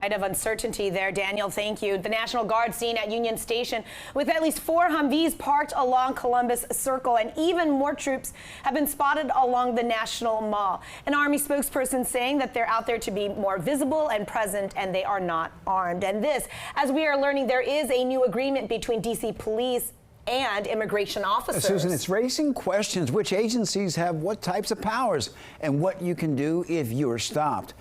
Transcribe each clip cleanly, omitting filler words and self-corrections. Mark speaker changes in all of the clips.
Speaker 1: Of uncertainty there, Daniel. Thank you. The National Guard seen at Union Station with at least 4 Humvees parked along Columbus Circle, and even more troops have been spotted along the National Mall. An Army spokesperson saying that they're out there to be more visible and present, and they are not armed. And this, as we are learning, there is a new agreement between D.C. police and immigration officers.
Speaker 2: Susan, it's raising questions. Which agencies have what types of powers and what you can do if you're stopped?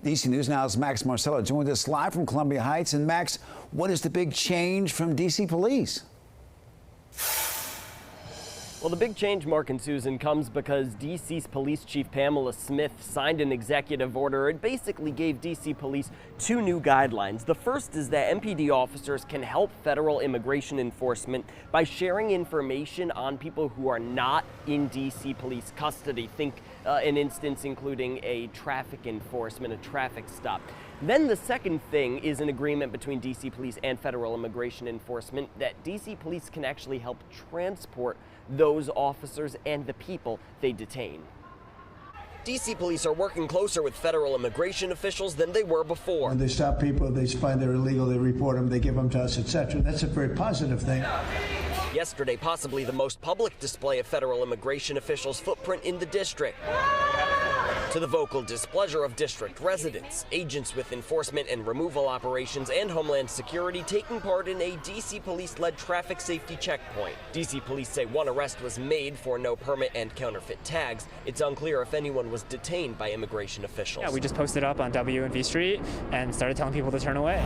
Speaker 2: DC News Now's Max Marcella joins us live from Columbia Heights. And Max, what is the big change from DC Police?
Speaker 3: Well, the big change, Mark and Susan, comes because DC's Police Chief Pamela Smith signed an executive order. It basically gave DC Police 2 new guidelines. The first is that MPD officers can help federal immigration enforcement by sharing information on people who are not in DC Police custody. Think an instance including a traffic enforcement, a traffic stop. Then the second thing is an agreement between DC Police and federal immigration enforcement that DC Police can actually help transport those officers and the people they detain. DC Police are working closer with federal immigration officials than they were before.
Speaker 4: When they stop people, they find they're illegal, they report them, they give them to us, etc. That's a very positive thing.
Speaker 3: Yesterday, possibly the most public display of federal immigration officials' footprint in the district. To the vocal displeasure of district residents, agents with enforcement and removal operations and Homeland Security taking part in a DC Police-led traffic safety checkpoint. DC Police say 1 arrest was made for no permit and counterfeit tags. It's unclear if anyone was detained by immigration officials.
Speaker 5: Yeah, we just posted up on W and V Street and started telling people to turn away.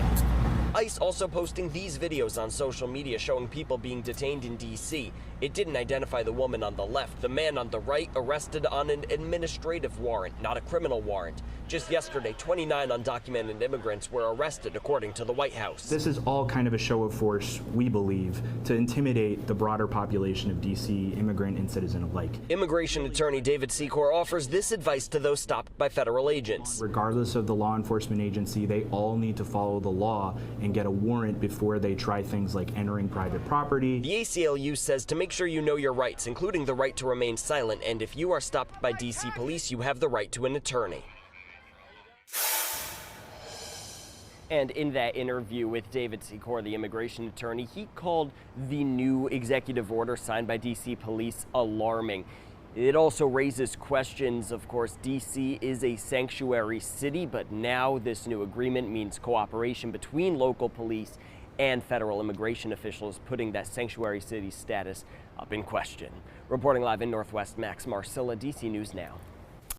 Speaker 3: ICE also posting these videos on social media showing people being detained in D.C. It didn't identify the woman on the left. The man on the right arrested on an administrative warrant, not a criminal warrant. Just yesterday, 29 undocumented immigrants were arrested, according to the White House.
Speaker 6: This is all kind of a show of force, we believe, to intimidate the broader population of D.C. immigrant and citizen alike.
Speaker 3: Immigration attorney David Secor offers this advice to those stopped by federal agents.
Speaker 6: Regardless of the law enforcement agency, they all need to follow the law and get a warrant before they try things like entering private property.
Speaker 3: The ACLU says to make sure you know your rights, including the right to remain silent, and if you are stopped by DC Police, you have the right to an attorney. And in that interview with David Secor, the immigration attorney, he called the new executive order signed by DC Police alarming. It also raises questions. Of course, D.C. is a sanctuary city, but now this new agreement means cooperation between local police and federal immigration officials, putting that sanctuary city status up in question. Reporting live in Northwest, Max Marcella, D.C. News Now.